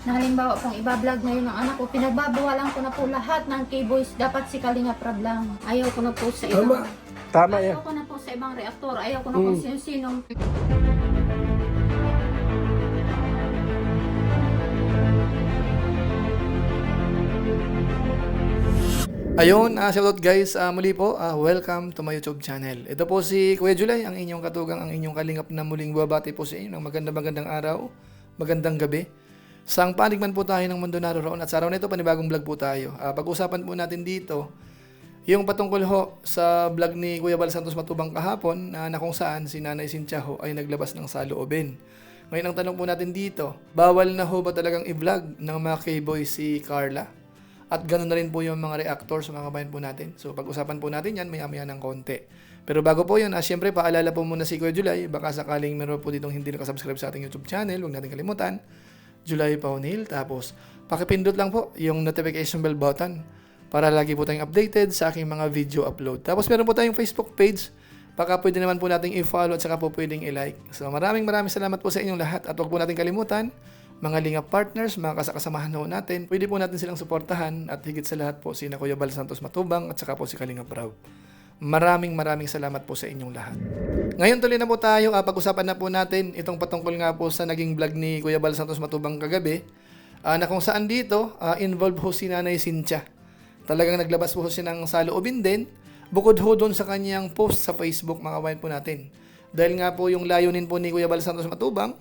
na halimbawa pong ibablog ngayon ng anak ko, pinagbabawalan ko na po lahat ng K-Boys, dapat si Kalinga Prab lang. Ayaw ko na po sa ibang... Tama yan. Ayaw ko na po sa ibang reaktor, ayaw ko na po sino-sinong... Ayun, shoutout guys. Muli po, welcome to my YouTube channel. Ito po si Kuya July, ang inyong katugang, ang inyong kalingap na muling babati po sa inyo ng magandang araw, magandang gabi. Sang panig man po tayo ng mundo naroon at sa araw na ito, panibagong vlog po tayo. Pag-usapan po natin dito, yung patungkol ho sa vlog ni Kuya Bal Santos Matubang kahapon na kung saan si Nanay Cynthia ho ay naglabas ng saloobin. Ngayon ang tanong po natin dito, bawal na ho ba talagang i-vlog ng mga K-Boy si Carla? At ganoon na rin po yung mga reactors, mga kabayan po natin. So pag-usapan po natin yan, maya-maya ng konti. Pero bago po yun, syempre paalala po muna si Kuya July, baka sakaling meron po ditong hindi nakasubscribe sa ating YouTube channel, huwag natin kalimutan, July Paunil. Tapos pakipindot lang po yung notification bell button para lagi po tayong updated sa aking mga video upload. Tapos meron po tayong Facebook page, baka pwede naman po nating i-follow at saka po pwedeng i-like. So maraming salamat po sa inyong lahat at huwag po natin kalimutan, mga Lingap partners, mga kasakasamahan ho natin, pwede po natin silang suportahan at higit sa lahat po sina Kuya Bal Santos Matubang at saka po si Kalinga Prab. Maraming salamat po sa inyong lahat. Ngayon tuloy na po tayo, pag-usapan na po natin itong patungkol nga po sa naging vlog ni Kuya Bal Santos Matubang kagabi, na kung saan dito, involved ho si Nanay Cynthia. Talagang naglabas po siya ng saloobin din, bukod ho doon sa kanyang post sa Facebook, mga kabayan po natin. Dahil nga po yung layunin po ni Kuya Bal Santos Matubang,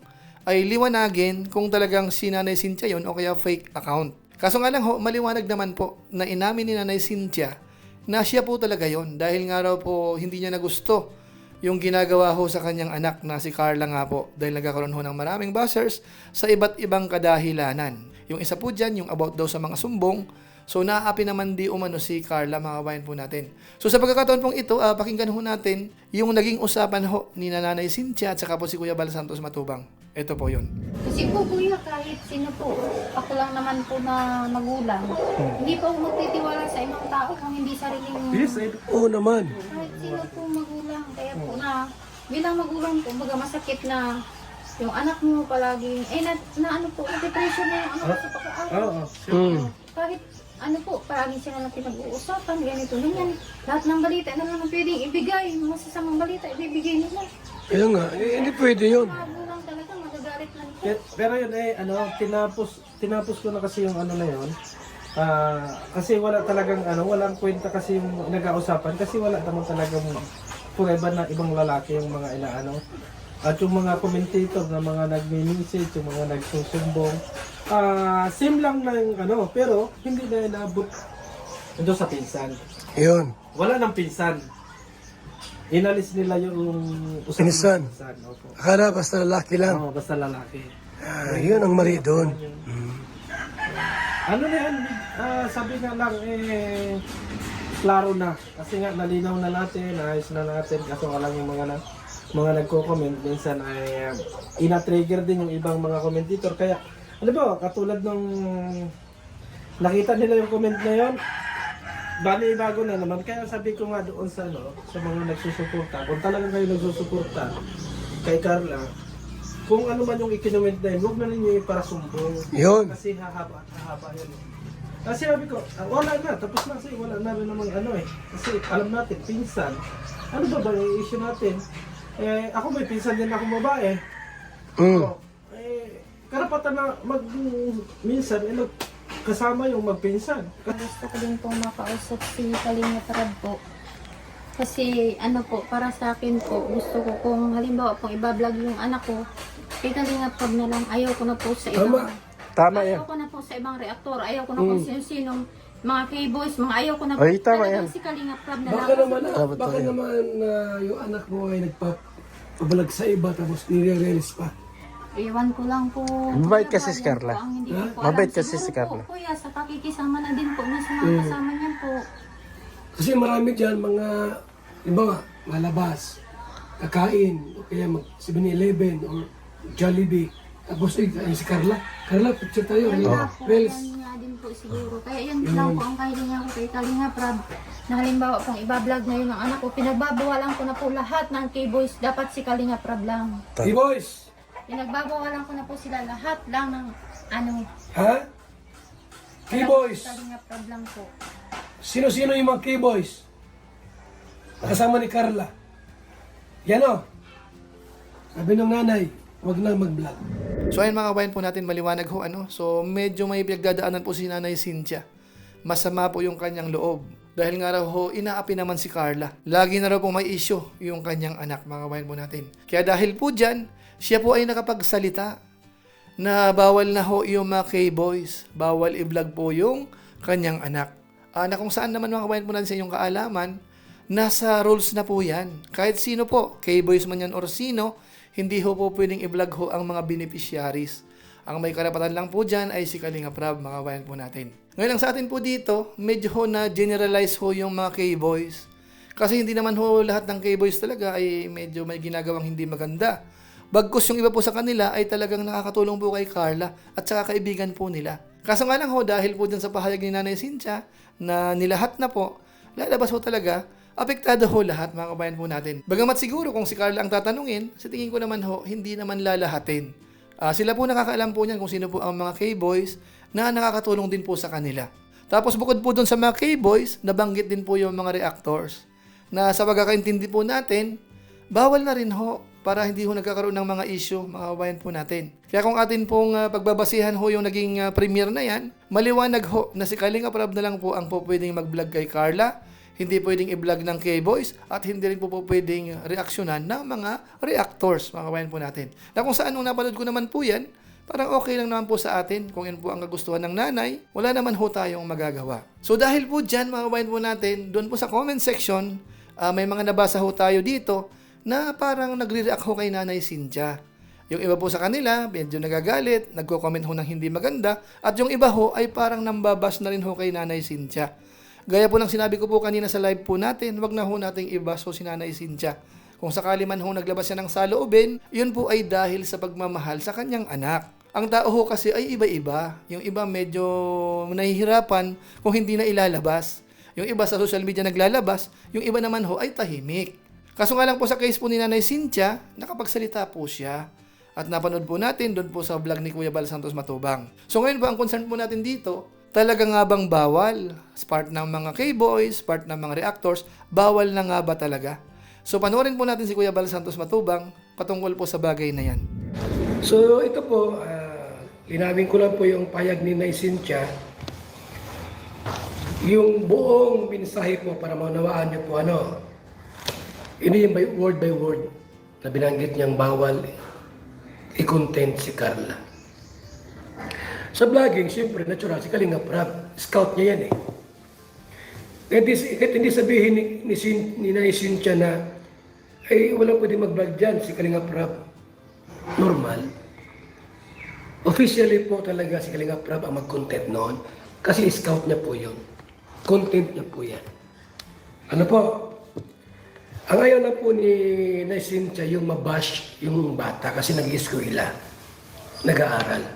ay liwanagin kung talagang si Nanay Cynthia yun o kaya fake account. Kaso nga lang ho, maliwanag naman po na inamin ni Nanay Cynthia na siya po talaga yun dahil nga raw po hindi niya nagusto yung ginagawa ho sa kanyang anak na si Carla nga po dahil nagkakaroon ho ng maraming buzzers sa iba't ibang kadahilanan. Yung isa po dyan, yung about daw sa mga sumbong. So naaapi naman di umano si Carla, mga kabayan po natin. So sa pagkakataon pong ito, pakinggan ho natin yung naging usapan ho ni Nanay Cynthia at saka po si Kuya Bal Santos Matubang. Ito po yun. Kasi po kuya, kahit sino po, ako lang naman po na magulang, hindi po ako magtitiwala sa ibang tao kung hindi sariling... Yes, oo naman. Kahit sino po magulang, kaya po na bilang magulang po, baga masakit na yung anak mo palagi, na ano po, depression na yung anak mo sa pag-aaral. Kahit ano po, palagi siya na lang pinag-uusapan, ganito, ganyan. Lahat ng balita na lang pwedeng ibigay, masasamang balita, ibibigay nila. Kaya nga, hindi pwede yun. Magulang talaga, magagalit lang po. Pero yun tinapos ko na kasi yung ano na yun. Kasi wala talagang walang kwenta kasi yung nag-ausapan kasi wala naman talagang prueba na ibang lalaki yung mga inaano. At yung mga commentator na mga nagme-message, yung mga nagsusumbong, same lang na yung pero hindi na inabot doon sa pinsan. Yun. Wala nang pinsan. Inalis nila yung Pinsan. Opo. Akala basta lalaki lang. Oo, basta lalaki. Yun ang mali doon. Ano na yan, sabi nga lang, klaro na. Kasi nga, nalinaw na natin, ayos na natin. Kaso nga lang yung mga nagko-comment, minsan ay ina-trigger din yung ibang mga commentator. Kaya, ano ba, katulad nung nakita nila yung comment na yon, bali bago na naman. Kaya sabi ko nga doon sa mga nagsusuporta, kung talagang kayo nagsusuporta kay Carla, kung ano man yung ikinoment na yun, huwag na ninyo iparasumbong. Yun. Kasi hahaba at hahaba yun. Kasi sabi ko, wala na, tapos na kasi wala na rin namang Kasi alam natin, pinsan, ano ba yung issue natin? Ako may pinsan din akong babae. So, karapatan na minsan, kasama yung magpinsan. Gusto ko din pong makausap si Kalinga Prab po. Kasi ano po, para sa akin po, gusto ko kung halimbawa pong ibablog yung anak ko, kay Kalinga Prab na lang, ayaw ko na po sa ibang... Tama yan. Ayaw ko na po sa ibang reaktor, ayaw ko na po sino-sinong mga K-Boys, mga ayaw ko na po. Ay, tama yan. Si Kalinga Prab na Baka lang. naman yung anak mo ay nagpapabalag sa iba tapos nire-release pa. Iwan ko lang po. Mabait Kuya kasi si Bal, yan Carla. po ang hindi ko po alam. Mabait kasi Siguro si Carla. Po, kuya, sa pakikisama na din po na sa mga kasama niyan po. Kasi marami dyan mga, malabas, kakain, o kaya mag 7-Eleven or Jollibee. Tapos si Carla. Carla, picture tayo. Wala po, Reels. yan nga din po siguro. Kaya yan lang po ang kahilingan ko kay Kalinga Prab. Na halimbawa pong ibablog ngayon ng anak ko, pinagbabawalan ko na po lahat ng K-Boys, dapat si Kalinga Prab lang. Hey boys, Pinagbabawalan ko na po sila lahat lang ng ano. Ha? K-Boys. Kalingap Rab lang po. Sino-sino yung mga K-Boys? Kasama ni Carla. Yan o. Sabi ng nanay, huwag na mag-vlog. So ayun mga kabayan po natin, maliwanag ho ano. So medyo may pinagdadaanan po si Nanay Cynthia. Masama po yung kanyang loob. Dahil nga raw ho, inaapi naman si Carla. Lagi na raw po may issue yung kanyang anak, mga kabayan po natin. Kaya dahil po dyan, siya po ay nakapagsalita na bawal na ho yung mga K-boys. Bawal i-vlog po yung kanyang anak. Na kung saan naman mga kabayan po natin sa inyong kaalaman, nasa rules na po yan. Kahit sino po, K-boys man yan or sino, hindi ho po pwedeng i-vlog ho ang mga beneficiaries. Ang may karapatan lang po dyan ay si Kalingap Rab, mga kabayan po natin. Ngayon lang sa atin po dito, medyo ho na generalize ho yung mga K-boys. Kasi hindi naman ho lahat ng K-boys talaga ay medyo may ginagawang hindi maganda. Bagkus yung iba po sa kanila ay talagang nakakatulong po kay Carla at saka kaibigan po nila. Kaso nga lang ho, dahil po dyan sa pahayag ni Nanay Cynthia na nilahat na po, lalabas ho talaga, apektado ho lahat mga kabayan po natin. Bagamat siguro kung si Carla ang tatanungin, sa tingin ko naman ho, hindi naman lalahatin. Sila po nakakaalam po niyan kung sino po ang mga K-boys na nakakatulong din po sa kanila. Tapos bukod po dun sa mga K-boys, nabanggit din po yung mga reactors na sa pagkakaintindi po natin, bawal na rin ho para hindi ho nagkakaroon ng mga issue, mga kabayan po natin. Kaya kung atin pong pagbabasihan ho yung naging premiere na yan, maliwanag ho na si Kalingap Rab na lang po ang po pwedeng mag-vlog kay Carla, hindi pwedeng i-vlog ng K-Boys at hindi rin po pwedeng reaksyonan ng mga reactors, mga kabayan po natin. Na kung saan nung napanood ko naman po yan, parang okay lang naman po sa atin kung yan po ang kagustuhan ng nanay, wala naman ho tayong magagawa. So dahil po dyan, mga kabayan po natin, doon po sa comment section, may mga nabasa ho tayo dito na parang nagre-react ho kay Nanay Cynthia. Yung iba po sa kanila, medyo nagagalit, nagko-comment ho ng hindi maganda, at yung iba ho ay parang nambabas na rin ho kay Nanay Cynthia. Gaya po ng sinabi ko po kanina sa live po natin, wag na ho nating ibas ho si Nanay Cynthia. Kung sakali man ho naglabas siya ng saloobin, yun po ay dahil sa pagmamahal sa kanyang anak. Ang tao ho kasi ay iba-iba. Yung iba medyo nahihirapan kung hindi na ilalabas. Yung iba sa social media naglalabas, yung iba naman ho ay tahimik. Kaso nga lang po sa case po ni Nanay Cynthia, nakapagsalita po siya. At napanood po natin doon po sa vlog ni Kuya Bal Santos Matubang. So ngayon po, ang concern po natin dito, talaga nga bang bawal? As part ng mga K-boys, part ng mga reactors, bawal na nga ba talaga? So panoorin po natin si Kuya Bal Santos Matubang patungkol po sa bagay na yan. So ito po, linawin ko lang po yung payag ni Nay Cynthia. Yung buong mensahe po para maunawaan niyo po ini yung by word na binanggit niyang bawal i-content si Carla. Sa vlogging, siyempre, natural, si Kalingap Rab, scout niya yan eh. Kahit hindi sabihin ni Nay Cynthia na ay walang pwede mag-vlog dyan, si Kalingap Rab. Normal. Officially po talaga si Kalingap Rab ang mag-content noon kasi scout niya po yun. Content niya po yan. Ano po? Ang ayaw na po ni Nay Cynthia yung mabash yung bata kasi nag-eskwela, nag-aaral.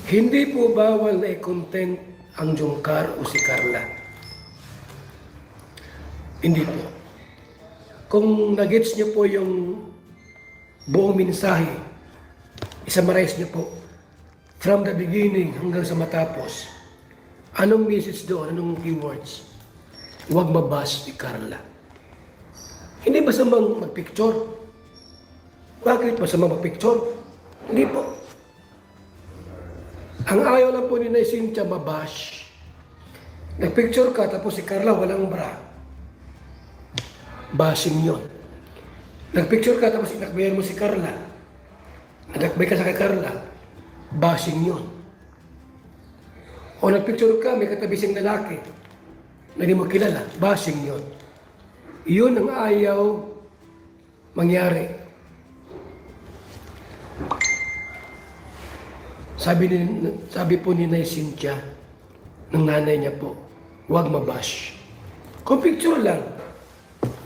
Hindi po bawal na i-content ang Jungkar o si Carla. Hindi po. Kung nagets niyo po yung buong mensahe, isummarize niyo po from the beginning hanggang sa matapos. Anong message doon? Anong keywords? Huwag mabash si Carla. Hindi masamang mag-picture. Bakit masamang mag-picture? Hindi po. Ang ayaw lang po ni Nay Cynthia mabash. Nag-picture ka tapos si Carla walang bra. Bashing yun. Nag-picture ka tapos inakbayan mo si Carla. Nag-akbay ka sa kay Carla. Bashing yun. O nag-picture ka, may katabising lalaki na hindi mo kilala. Bashing yun. Yun ang ayaw mangyari. Sabi po ni Nay Cynthia, ng nanay niya po, huwag mabash. Kung picture lang,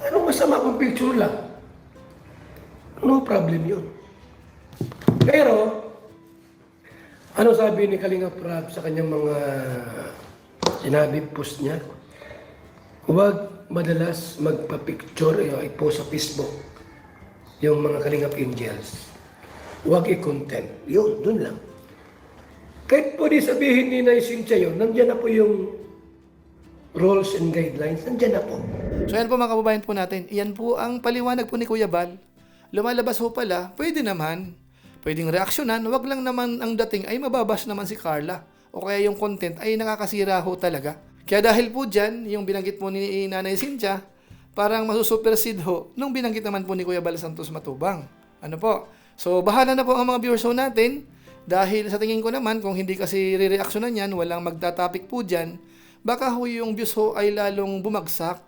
anong masama kung picture lang? No problem yun. Pero, ano sabi ni Kalingap Rab sa kanyang mga sinabi post niya? Huwag madalas magpa-picture, i-post sa Facebook yung mga Kalingap Angels. Huwag i-content. Yun, dun lang. Kahit po di sabihin ni Nay Cynthia yun, nandiyan na po yung rules and guidelines, nandiyan na po. So yan po mga kababayan po natin. Yan po ang paliwanag po ni Kuya Bal. Lumalabas po pala, pwede naman. Pwedeng reaksyonan, wag lang naman ang dating ay mababash naman si Carla. O kaya yung content ay nakakasira ho talaga. Kaya dahil po dyan, yung binanggit po ni Nanay Cynthia, parang masusupersede ho nung binanggit naman po ni Kuya Bal Santos Matubang. Ano po? So bahala na po ang mga viewers ho natin. Dahil sa tingin ko naman, kung hindi kasi re-reaksyonan yan, walang magta-topic po dyan, baka ho yung views ho ay lalong bumagsak.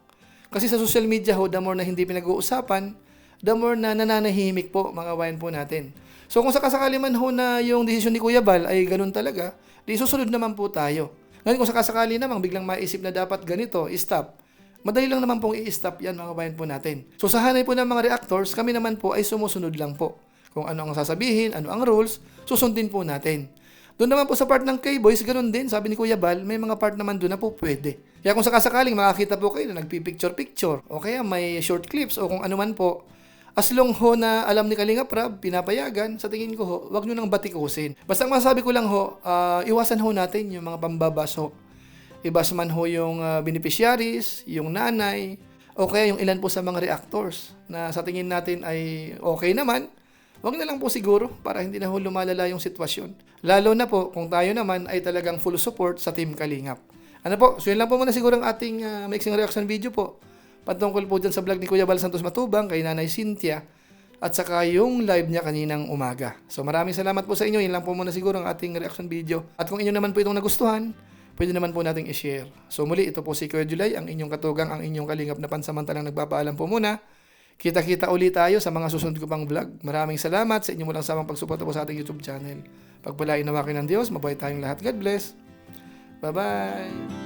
Kasi sa social media ho, the more na hindi pinag-uusapan, the more na nananahimik po mga kabayan po natin. So kung sakasakali man ho na yung desisyon ni Kuya Bal ay ganun talaga, di susunod naman po tayo. Ngayon kung sakasakali namang biglang maisip na dapat ganito, stop. Madali lang naman pong i-stop yan mga kabayan po natin. So sa hanay po ng mga reactors, kami naman po ay sumusunod lang po. Kung ano ang sasabihin, ano ang rules, susundin po natin. Doon naman po sa part ng K-Boys, ganun din. Sabi ni Kuya Bal, may mga part naman doon na po pwede. Kaya kung sakasakaling makakita po kayo na nagpipicture-picture, o kaya may short clips, o kung ano man po, as long ho na alam ni Kalinga Prab, pinapayagan, sa tingin ko ho, wag nyo nang batikusin. Basta ang masasabi ko lang ho, iwasan ho natin yung mga pambabas ho. Ibas man ho yung beneficiaries, yung nanay, o kaya yung ilan po sa mga reactors na sa tingin natin ay okay naman. Wag na lang po siguro para hindi na ho lumalala yung sitwasyon. Lalo na po kung tayo naman ay talagang full support sa Team Kalingap. Ano po, so yun lang po muna siguro ang ating mixing reaction video po. Patungkol po dyan sa vlog ni Kuya Bal Santos Matubang kay Nanay Cynthia at saka yung live niya kaninang umaga. So maraming salamat po sa inyo. Yun lang po muna siguro ang ating reaction video. At kung inyo naman po itong nagustuhan, pwede naman po nating i-share. So muli, ito po si Kuya July, ang inyong katugang, ang inyong kalingap na pansamantalang nagpapaalam po muna. Kita-kita ulit tayo sa mga susunod ko pang vlog. Maraming salamat sa inyong walang samang pagsuporta po sa ating YouTube channel. Pagpalain nawa kayo ng Diyos, mabuhay tayong lahat. God bless. Bye-bye.